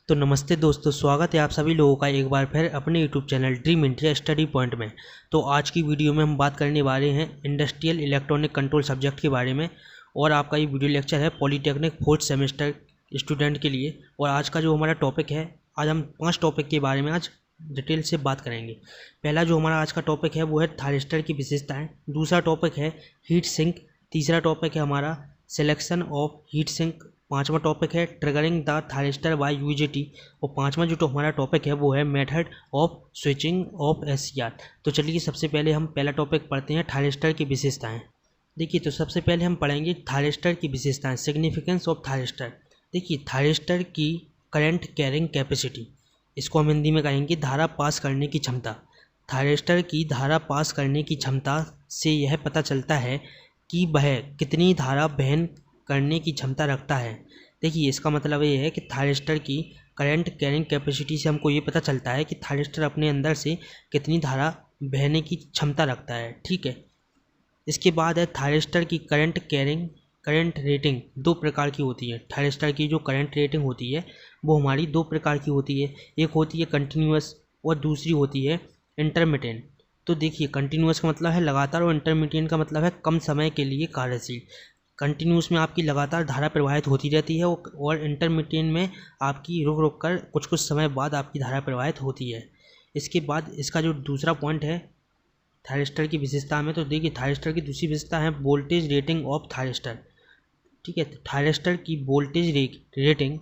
तो नमस्ते दोस्तों, स्वागत है आप सभी लोगों का एक बार फिर अपने YouTube channel dream India study point में। तो आज की वीडियो में हम बात करने वाले हैं इंडस्ट्रियल इलेक्ट्रॉनिक कंट्रोल सब्जेक्ट के बारे में। और आपका ये वीडियो लेक्चर है पॉलीटेक्निक 4th सेमेस्टर स्टूडेंट के लिए। और आज का जो हमारा टॉपिक है, आज हम 5 टॉपिक के बारे में आज डिटेल से बात करेंगे। पहला जो हमारा आज का टॉपिक है वो है थायरिस्टर की विशेषताएँ। दूसरा टॉपिक है हीट सिंक। तीसरा टॉपिक है हमारा सिलेक्शन ऑफ हीट सिंक। पांचवा टॉपिक है triggering the thyristor by UJT. और पांचवा जो हमारा टॉपिक है वो है method of switching of SCR. तो चलिए सबसे पहले हम पहला टॉपिक पढ़ते हैं थायरिस्टर की विशेषताएं। देखिए, तो सबसे पहले हम पढ़ेंगे थायरिस्टर की विशेषताएं, सिग्निफिकेंस ऑफ थायरिस्टर। देखिए, थायरिस्टर की करंट कैरिंग कैपेसिटी, इसको हम हिंदी में कहेंगे धारा पास करने की क्षमता। थायरिस्टर की धारा पास करने की क्षमता से यह पता चलता है कि वह कितनी धारा वहन करने की क्षमता रखता है। देखिए, इसका मतलब ये है कि थायरिस्टर की करंट कैरिंग कैपेसिटी से हमको ये पता चलता है कि थायरिस्टर अपने अंदर से कितनी धारा बहने की क्षमता रखता है। ठीक है, इसके बाद है थायरिस्टर की करंट रेटिंग। दो प्रकार की होती है। थायरिस्टर की जो करंट रेटिंग होती है वो हमारी दो प्रकार की होती है। एक होती है कंटिन्यूस और दूसरी होती है इंटरमिटेंट। तो देखिए, कंटिन्यूस का मतलब है लगातार और इंटरमिटेंट का मतलब है कम समय के लिए कार्यशील। कंटिन्यूस में आपकी लगातार धारा प्रवाहित होती रहती है और इंटरमिटेंट में आपकी रुक रुक कर कुछ कुछ समय बाद आपकी धारा प्रवाहित होती है। इसके बाद इसका जो दूसरा पॉइंट है थायरिस्टर की विशेषता में, तो देखिए थायरिस्टर की दूसरी विशेषता है वोल्टेज रेटिंग ऑफ थायरिस्टर। ठीक है, तो थायरिस्टर की वोल्टेज रेटिंग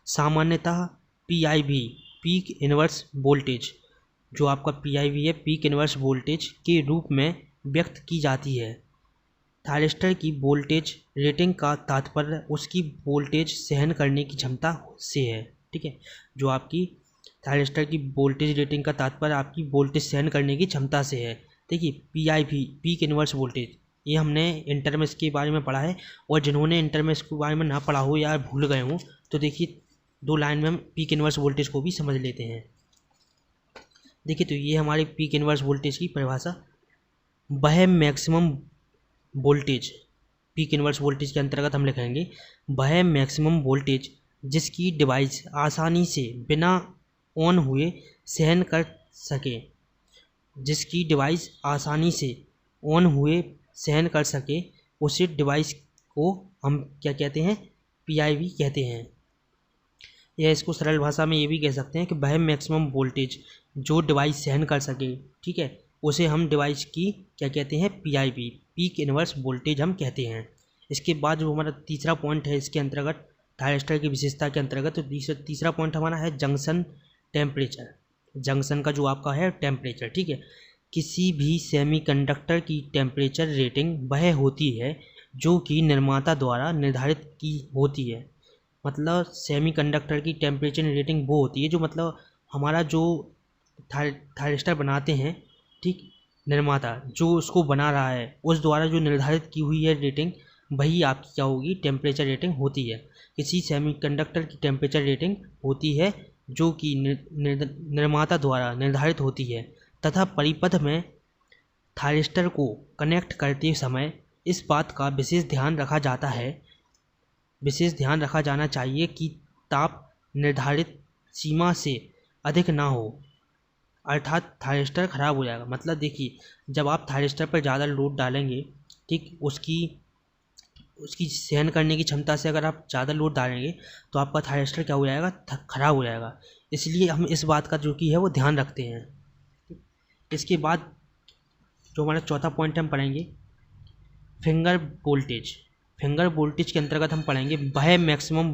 सामान्यतः PIV, पीक इनवर्स वोल्टेज, जो आपका PIV है पीक इनवर्स वोल्टेज के रूप में व्यक्त की जाती है। थायरिस्टर की वोल्टेज रेटिंग का तात्पर्य उसकी वोल्टेज सहन करने की क्षमता से है। ठीक है, जो आपकी थायरिस्टर की वोल्टेज रेटिंग का तात्पर्य आपकी वोल्टेज सहन करने की क्षमता से है। देखिए, PIV पीक इनवर्स वोल्टेज, ये हमने इंटर में इसके बारे में पढ़ा है। और जिन्होंने इंटर में इसके बारे में ना पढ़ा हो या भूल गए हो, तो देखिए 2 लाइन में हम पीक इनवर्स वोल्टेज को भी समझ लेते हैं। देखिए, तो ये हमारी पीक इनवर्स वोल्टेज की परिभाषा। वह maximum voltage, peak inverse voltage के अंतर्गत हम लिखेंगे वह मैक्सिमम वोल्टेज जिसकी डिवाइस आसानी से बिना ऑन हुए सहन कर सके। जिसकी डिवाइस आसानी से ऑन हुए सहन कर सके, उसी डिवाइस को हम क्या कहते हैं, PIV कहते हैं। या इसको सरल भाषा में ये भी कह सकते हैं कि वह मैक्सिमम वोल्टेज जो डिवाइस सहन कर सके, ठीक है, उसे हम डिवाइस की क्या कहते हैं, PIV पीक इनवर्स वोल्टेज हम कहते हैं। इसके बाद जो हमारा तीसरा पॉइंट है इसके अंतर्गत थायरिस्टर की विशेषता के अंतर्गत, तो तीसरा पॉइंट हमारा है जंक्शन टेम्परेचर। जंक्शन का जो आपका है टेम्परेचर, ठीक है, किसी भी सेमीकंडक्टर की टेम्परेचर रेटिंग वह होती है जो कि निर्माता द्वारा निर्धारित की होती है। मतलब सेमीकंडक्टर की टेम्परेचर रेटिंग वो होती है जो मतलब हमारा जो थायरिस्टर बनाते हैं, ठीक, निर्माता जो उसको बना रहा है उस द्वारा जो निर्धारित की हुई है रेटिंग, वही आपकी क्या होगी, टेम्परेचर रेटिंग होती है। किसी सेमीकंडक्टर की टेम्परेचर रेटिंग होती है जो कि निर्माता द्वारा निर्धारित होती है तथा परिपथ में थायरिस्टर को कनेक्ट करते समय इस बात का विशेष ध्यान रखा जाना चाहिए कि ताप निर्धारित सीमा से अधिक ना हो, अर्थात थायरिस्टर ख़राब हो जाएगा। मतलब देखिए, जब आप थायरिस्टर पर ज़्यादा लोड डालेंगे, ठीक, उसकी सहन करने की क्षमता से अगर आप ज़्यादा लोड डालेंगे तो आपका थायरिस्टर क्या हो जाएगा, ख़राब हो जाएगा। इसलिए हम इस बात का जो कि है वो ध्यान रखते हैं। इसके बाद जो हमारा चौथा पॉइंट हम पढ़ेंगे फिंगर वोल्टेज। फिंगर वोल्टेज के अंतर्गत हम पढ़ेंगे वह मैक्सिमम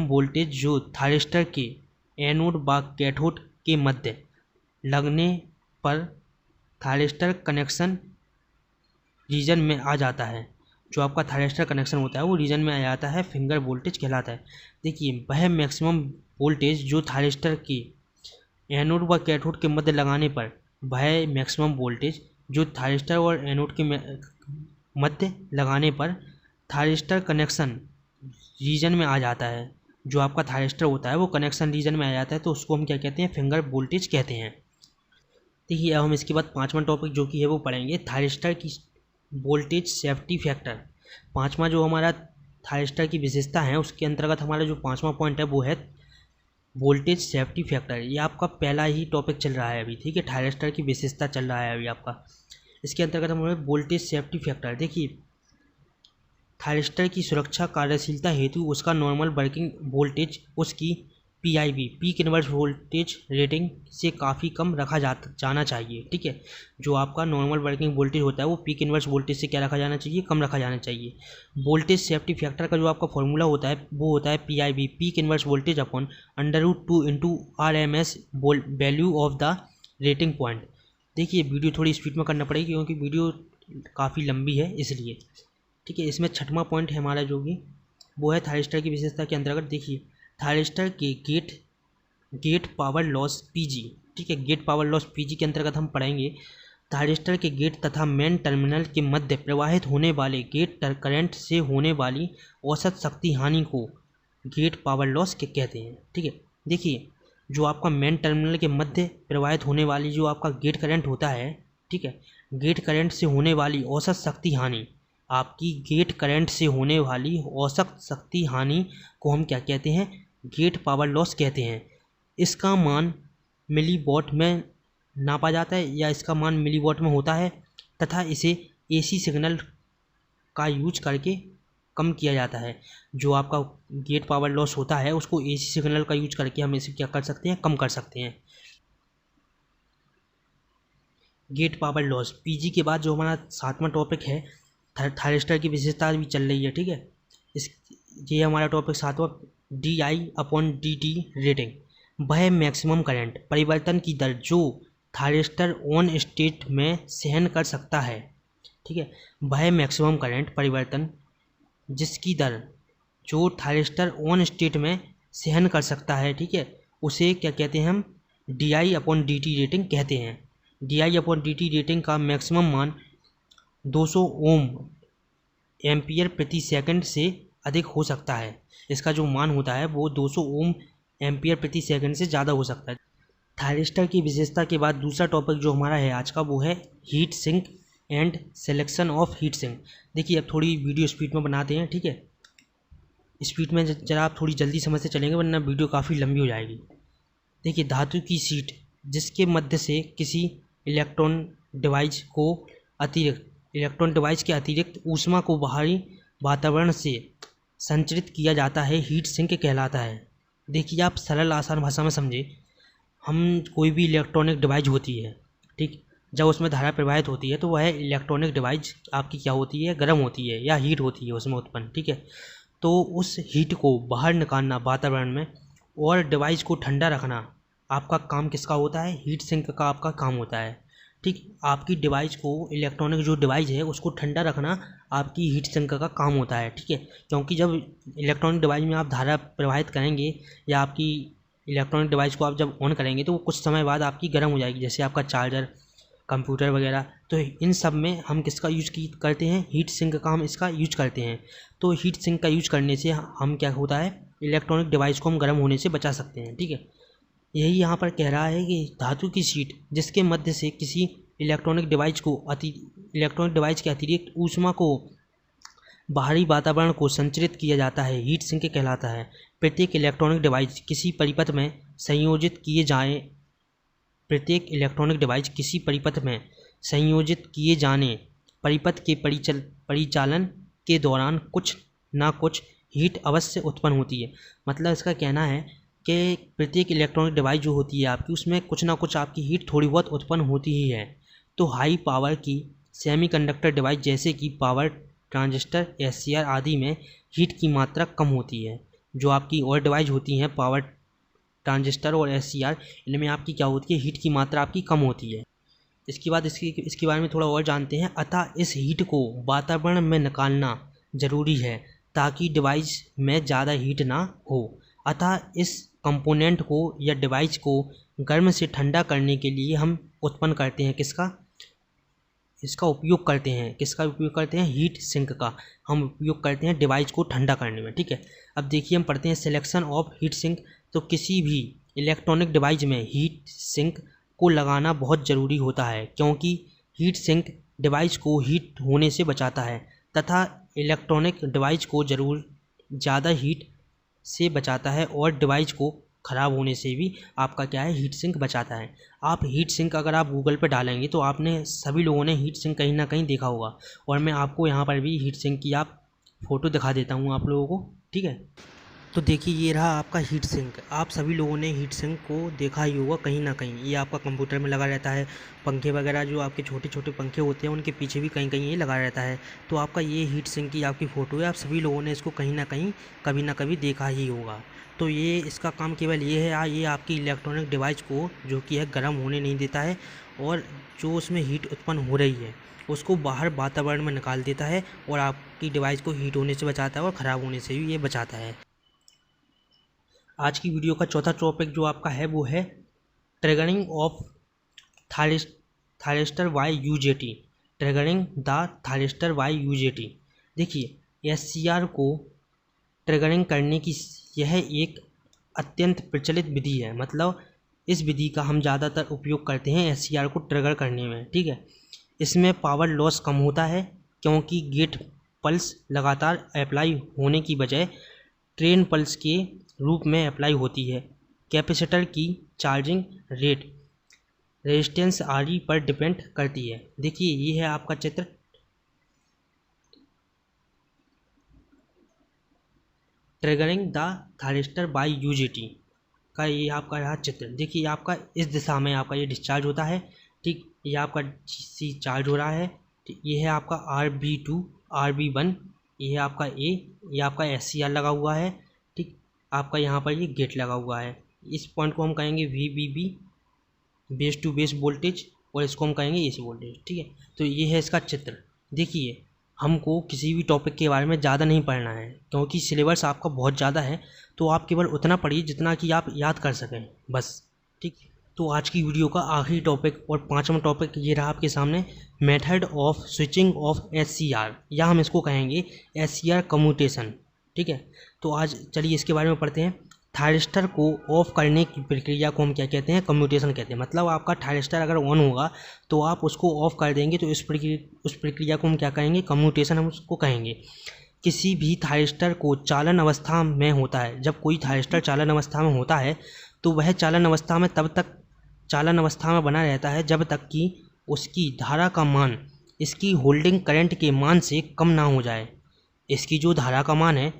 वोल्टेज जो थायरिस्टर के एनोड व कैथोड के मध्य लगने पर थायरिस्टर कनेक्शन रीजन में आ जाता है। जो आपका थायरिस्टर कनेक्शन होता है वो रीजन में आ जाता है, फिंगर वोल्टेज कहलाता है। देखिए, वह मैक्सिमम वोल्टेज जो थायरिस्टर के एनोड व कैथोड के मध्य लगाने पर, वह मैक्सिमम वोल्टेज जो थायरिस्टर और एनोड के मध्य लगाने पर थायरिस्टर कनेक्शन रीजन में आ जाता है। जो आपका थायरिस्टर होता है वो कनेक्शन रीजन में आ जाता है, तो उसको हम क्या कहते हैं, फिंगर वोल्टेज कहते हैं। देखिए, अब हम इसके बाद पांचवा टॉपिक जो कि है वो पढ़ेंगे थायरिस्टर की वोल्टेज सेफ्टी फैक्टर। पांचवा जो हमारा थायरिस्टर की विशेषता हैं उसके अंतर्गत हमारा जो 5वां पॉइंट है वो है वोल्टेज सेफ्टी फैक्टर। ये आपका पहला ही टॉपिक चल रहा है अभी, ठीक है, थायरिस्टर की विशेषता चल रहा है अभी आपका। इसके अंतर्गत हमारे वोल्टेज सेफ्टी फैक्टर, देखिए थायरिस्टर की सुरक्षा कार्यशीलता हेतु उसका नॉर्मल वर्किंग वोल्टेज उसकी PIV peak inverse voltage rating से काफ़ी कम रखा जाना चाहिए, ठीक है। जो आपका नॉर्मल वर्किंग वोल्टेज होता है वो पीक इनवर्स वोल्टेज से क्या रखा जाना चाहिए, कम रखा जाना चाहिए। वोल्टेज सेफ्टी फैक्टर का जो आपका फॉर्मूला होता है वो होता है PIV peak inverse voltage upon √2 into RMS value of the rating point. देखिए वीडियो थोड़ी स्पीड में करना पड़ेगी क्योंकि वीडियो काफ़ी लंबी है इसलिए, ठीक है। इसमें 6वां पॉइंट है हमारा जो कि वो है थायरिस्टर की विशेषता के अंतर्गत। देखिए थायरिस्टर के गेट पावर लॉस PG, ठीक है, गेट पावर लॉस PG के अंतर्गत हम पढ़ेंगे थायरिस्टर के गेट तथा मेन टर्मिनल के मध्य प्रवाहित होने वाले गेट करंट से होने वाली औसत शक्ति हानि को गेट पावर लॉस के कहते हैं, ठीक है। देखिए जो आपका मेन टर्मिनल के मध्य प्रवाहित होने वाली जो आपका गेट करंट होता है, ठीक है, गेट करंट से होने वाली औसत शक्ति हानि, आपकी गेट करंट से होने वाली औसत शक्ति हानि को हम क्या कहते हैं, गेट पावर लॉस कहते हैं। इसका मान मिलीवॉट में नापा जाता है या इसका मान मिलीवॉट में होता है तथा इसे AC सिग्नल का यूज करके कम किया जाता है। जो आपका गेट पावर लॉस होता है उसको AC सिग्नल का यूज करके हम इसे क्या कर सकते हैं, कम कर सकते हैं। गेट पावर लॉस PG के बाद जो हमारा 7वां टॉपिक है थायरिस्टर की विशेषता भी चल रही है, ठीक है। ये हमारा टॉपिक 7वां DI/dt रेटिंग। वह मैक्सिमम करंट परिवर्तन की दर जो थायरिस्टर ऑन स्टेट में सहन कर सकता है, ठीक है, वह मैक्सिमम करंट परिवर्तन जिसकी दर जो थायरिस्टर ऑन स्टेट में सहन कर सकता है, ठीक है, उसे क्या कहते हैं हम, DI/dt रेटिंग कहते हैं। DI/dt रेटिंग का मैक्सिमम मान 200 ओम एम्पियर प्रति सेकंड से अधिक हो सकता है। इसका जो मान होता है वो 200 ओम एम्पियर प्रति सेकंड से ज़्यादा हो सकता है। थायरिस्टर की विशेषता के बाद दूसरा टॉपिक जो हमारा है आज का वो है heat sink and selection of heat sink. देखिए अब थोड़ी वीडियो स्पीड में बनाते हैं, ठीक है, स्पीड में जरा आप थोड़ी जल्दी समझते चलेंगे वरना वीडियो काफ़ी लंबी हो जाएगी। देखिए धातु की शीट जिसके मध्य से किसी इलेक्ट्रॉन डिवाइस के अतिरिक्त ऊष्मा को बाहरी वातावरण से संचरित किया जाता है, हीट सिंक कहलाता है। देखिए आप सरल आसान भाषा में समझे, हम कोई भी इलेक्ट्रॉनिक डिवाइस होती है, ठीक, जब उसमें धारा प्रवाहित होती है तो वह इलेक्ट्रॉनिक डिवाइस आपकी क्या होती है, गर्म होती है या हीट होती है उसमें उत्पन्न, ठीक है। तो उस हीट को बाहर निकालना वातावरण में और डिवाइस को ठंडा रखना आपका काम किसका होता है, हीट सिंक का आपका काम होता है, ठीक। आपकी डिवाइस को, इलेक्ट्रॉनिक जो डिवाइस है उसको ठंडा रखना आपकी हीट सिंक का काम होता है, ठीक है। क्योंकि जब इलेक्ट्रॉनिक डिवाइस में आप धारा प्रवाहित करेंगे या आपकी इलेक्ट्रॉनिक डिवाइस को आप जब ऑन करेंगे तो वो कुछ समय बाद आपकी गर्म हो जाएगी, जैसे आपका चार्जर, कंप्यूटर वगैरह। तो इन सब में हम किसका यूज करते हैं, हीट सिंक का हम इसका यूज करते हैं। तो हीट सिंक का यूज करने से हम क्या होता है, इलेक्ट्रॉनिक डिवाइस को हम गर्म होने से बचा सकते हैं, ठीक है। यही यहाँ पर कह रहा है कि धातु की शीट जिसके मध्य से किसी इलेक्ट्रॉनिक डिवाइस के अतिरिक्त ऊष्मा को बाहरी वातावरण को संचरित किया जाता है, हीट सिंक कहलाता है। प्रत्येक इलेक्ट्रॉनिक डिवाइस किसी परिपथ में संयोजित किए जाने परिपथ के परिचालन के दौरान कुछ ना कुछ हीट अवश्य उत्पन्न होती है। मतलब इसका कहना है कि प्रत्येक इलेक्ट्रॉनिक डिवाइस जो होती है आपकी, उसमें कुछ ना कुछ आपकी हीट थोड़ी बहुत उत्पन्न होती ही है। तो हाई पावर की सेमीकंडक्टर डिवाइस जैसे कि पावर ट्रांजिस्टर, SCR आदि में हीट की मात्रा कम होती है। जो आपकी और डिवाइस होती हैं पावर ट्रांजिस्टर और SCR, इनमें आपकी क्या होती है, हीट की मात्रा आपकी कम होती है। इसके बाद इसके बारे में थोड़ा और जानते हैं। अतः इस हीट को वातावरण में निकालना जरूरी है ताकि डिवाइस में ज़्यादा हीट ना हो। अतः इस कंपोनेंट को या डिवाइस को गर्म से ठंडा करने के लिए हम उत्पन्न करते हैं इसका उपयोग करते हैं हीट सिंक का हम उपयोग करते हैं डिवाइस को ठंडा करने में, ठीक है। अब देखिए हम पढ़ते हैं सिलेक्शन ऑफ हीट सिंक। तो किसी भी इलेक्ट्रॉनिक डिवाइस में हीट सिंक को लगाना बहुत ज़रूरी होता है क्योंकि हीट सिंक डिवाइस को हीट होने से बचाता है। तथा इलेक्ट्रॉनिक डिवाइस को ज़रूर ज़्यादा हीट से बचाता है और डिवाइस को ख़राब होने से भी आपका क्या है हीट सिंक बचाता है। आप हीट सिंक अगर आप गूगल पे डालेंगे तो आपने सभी लोगों ने हीट सिंक कहीं ना कहीं देखा होगा, और मैं आपको यहाँ पर भी हीट सिंक की आप फ़ोटो दिखा देता हूँ आप लोगों को। ठीक है, तो देखिए ये रहा आपका हीट सिंक। आप सभी लोगों ने हीट सिंक को देखा ही होगा कहीं ना कहीं, ये आपका कंप्यूटर में लगा रहता है। पंखे वगैरह जो आपके छोटे छोटे पंखे होते हैं उनके पीछे भी कहीं कहीं ये लगा रहता है। तो आपका ये हीट सिंक की आपकी फ़ोटो है, आप सभी लोगों ने इसको कहीं ना कहीं कभी ना कभी देखा ही होगा। तो ये इसका काम केवल ये है, ये आपकी इलेक्ट्रॉनिक डिवाइस को जो कि है गर्म होने नहीं देता है, और जो उसमें हीट उत्पन्न हो रही है उसको बाहर वातावरण में निकाल देता है, और आपकी डिवाइस को हीट होने से बचाता है और ख़राब होने से भी ये बचाता है। आज की वीडियो का चौथा टॉपिक जो आपका है वो है triggering of thyristor by UJT. Triggering the thyristor by UJT. देखिए एससीआर को ट्रिगरिंग करने की यह एक अत्यंत प्रचलित विधि है। मतलब इस विधि का हम ज़्यादातर उपयोग करते हैं एससीआर को ट्रिगर करने में। ठीक है, इसमें पावर लॉस कम होता है क्योंकि गेट पल्स लगातार अप्लाई होने की बजाय ट्रेन पल्स के रूप में अप्लाई होती है। कैपेसिटर की चार्जिंग रेट रेजिस्टेंस आरई पर डिपेंड करती है। देखिए ये है आपका चित्र। Triggering the thyristor by UJT का ये आपका रहा चित्र। देखिए आपका इस दिशा में आपका ये डिस्चार्ज होता है। ठीक, ये आपका सी चार्ज हो रहा है। ठीक, ये है आपका RB2 RB1, ये है आपका ए, ये आपका SCR लगा हुआ है। ठीक, आपका यहाँ पर ये गेट लगा हुआ है। इस पॉइंट को हम कहेंगे VBB, base to base voltage, और इसको हम कहेंगे AC वोल्टेज। ठीक है, तो ये है इसका चित्र। देखिए हमको किसी भी टॉपिक के बारे में ज़्यादा नहीं पढ़ना है क्योंकि सिलेबस आपका बहुत ज़्यादा है, तो आप केवल उतना पढ़िए जितना कि आप याद कर सकें बस। ठीक, तो आज की वीडियो का आखिरी टॉपिक और पांचवा टॉपिक ये रहा आपके सामने, method of switching of SCR, या हम इसको कहेंगे SCR कम्यूटेशन। ठीक है, तो आज चलिए इसके बारे में पढ़ते हैं। थायरिस्टर को ऑफ करने की प्रक्रिया को हम क्या कहते हैं, कम्यूटेशन कहते हैं। मतलब आपका थायरिस्टर अगर ऑन होगा तो आप उसको ऑफ कर देंगे, तो उस प्रक्रिया को हम क्या कहेंगे, कम्यूटेशन हम उसको कहेंगे। किसी भी थायरिस्टर को चालन अवस्था में होता है, जब कोई थायरिस्टर चालन अवस्था में होता है तो वह चालन अवस्था में तब तक चालन अवस्था में बना रहता है जब तक कि उसकी धारा का मान इसकी होल्डिंग करंट के मान से कम ना हो जाए। इसकी जो धारा का मान है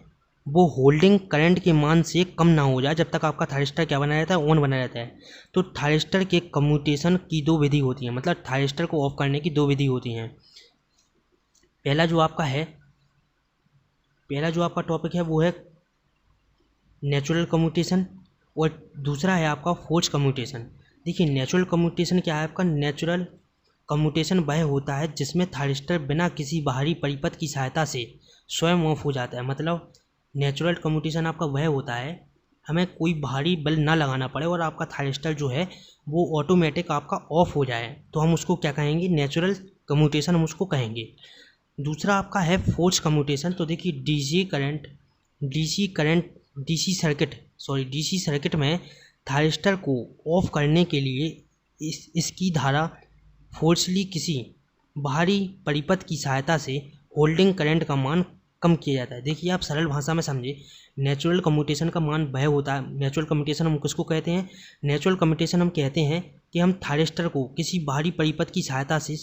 वो होल्डिंग करंट के मान से कम ना हो जाए, जब तक आपका थायरिस्टर क्या बना रहता है, ऑन बना रहता है। तो थायरिस्टर के कम्यूटेशन की दो विधि होती हैं, मतलब थायरिस्टर को ऑफ करने की दो विधि होती हैं। पहला जो आपका टॉपिक है वो है नेचुरल कम्यूटेशन, और दूसरा है आपका फोर्स कम्यूटेशन। देखिए नेचुरल कम्यूटेशन क्या है आपका, नेचुरल कम्यूटेशन वह होता है जिसमें थायरिस्टर बिना किसी बाहरी परिपथ की सहायता से स्वयं ऑफ हो जाता है। मतलब नेचुरल कम्यूटेशन आपका वह होता है हमें कोई बाहरी बल ना लगाना पड़े और आपका थायरिस्टर जो है वो ऑटोमेटिक आपका ऑफ हो जाए, तो हम उसको क्या कहेंगे, नेचुरल कम्यूटेशन हम उसको कहेंगे। दूसरा आपका है फोर्स कम्यूटेशन। तो देखिए डीसी सर्किट में थायरिस्टर को ऑफ करने के लिए इसकी धारा फोर्सली किसी बाहरी परिपथ की सहायता से होल्डिंग करंट का मान कम किया जाता है। देखिए आप सरल भाषा में समझे, नेचुरल कम्यूटेशन का मान वह होता है, नेचुरल कम्यूटेशन हम किसको कहते हैं, नेचुरल कम्यूटेशन हम कहते हैं कि हम थायरिस्टर को किसी बाहरी परिपथ की सहायता से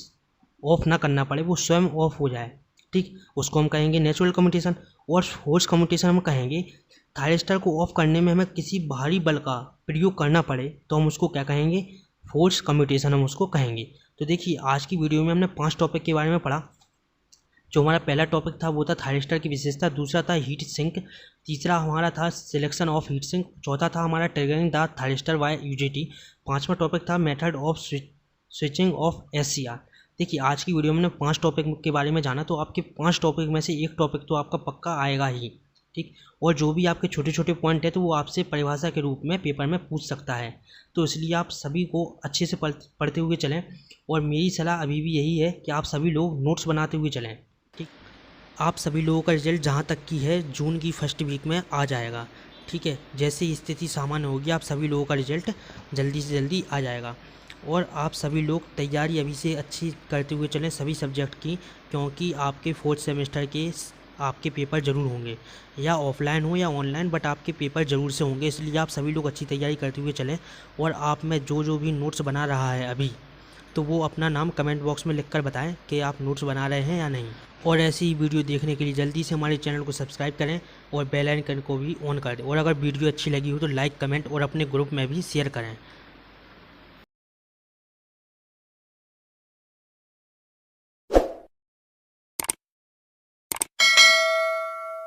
ऑफ ना करना पड़े, वो स्वयं ऑफ हो जाए। ठीक, उसको हम कहेंगे नेचुरल कम्यूटेशन। और फोर्स कम्यूटेशन हम कहेंगे थायरिस्टर को ऑफ करने में हमें किसी बाहरी बल का प्रयोग करना पड़े तो हम उसको क्या कहेंगे, फोर्स कम्यूटेशन हम उसको कहेंगे। तो देखिए आज की वीडियो में हमने 5 टॉपिक के बारे में पढ़ा। जो हमारा पहला टॉपिक था वो था थायरिस्टर की विशेषता, दूसरा था हीट सिंक, तीसरा हमारा था सिलेक्शन ऑफ हीट सिंक, चौथा था हमारा triggering the thyristor by UJT, पांचवा टॉपिक था method of switching of SCR। देखिए आज की वीडियो में हमने 5 टॉपिक के बारे में जाना, तो आपके 5 टॉपिक में से एक टॉपिक तो आपका पक्का आएगा ही। ठीक, और जो भी आपके छोटे छोटे पॉइंट है तो वो आपसे परिभाषा के रूप में पेपर में पूछ सकता है, तो इसलिए आप सभी को अच्छे से पढ़ते हुए चलें। और मेरी सलाह अभी भी यही है कि आप सभी लोग नोट्स बनाते हुए चलें। ठीक, आप सभी लोगों का रिजल्ट जहाँ तक की है जून की फर्स्ट वीक में आ जाएगा। ठीक है, जैसे ही स्थिति सामान्य होगी आप सभी लोगों का रिजल्ट जल्दी से जल्दी आ जाएगा। और आप सभी लोग तैयारी अभी से अच्छी करते हुए चलें सभी सब्जेक्ट की, क्योंकि आपके 4th सेमेस्टर के आपके पेपर ज़रूर होंगे, या ऑफलाइन हो या ऑनलाइन, बट आपके पेपर ज़रूर से होंगे। इसलिए आप सभी लोग अच्छी तैयारी करते हुए चलें। और आप में जो भी नोट्स बना रहा है अभी, तो वो अपना नाम कमेंट बॉक्स में लिखकर बताएं कि आप नोट्स बना रहे हैं या नहीं। और ऐसी ही वीडियो देखने के लिए जल्दी से हमारे चैनल को सब्सक्राइब करें और बेल आइकन को भी ऑन कर दें। और अगर वीडियो अच्छी लगी हो तो लाइक, कमेंट और अपने ग्रुप में भी शेयर करें।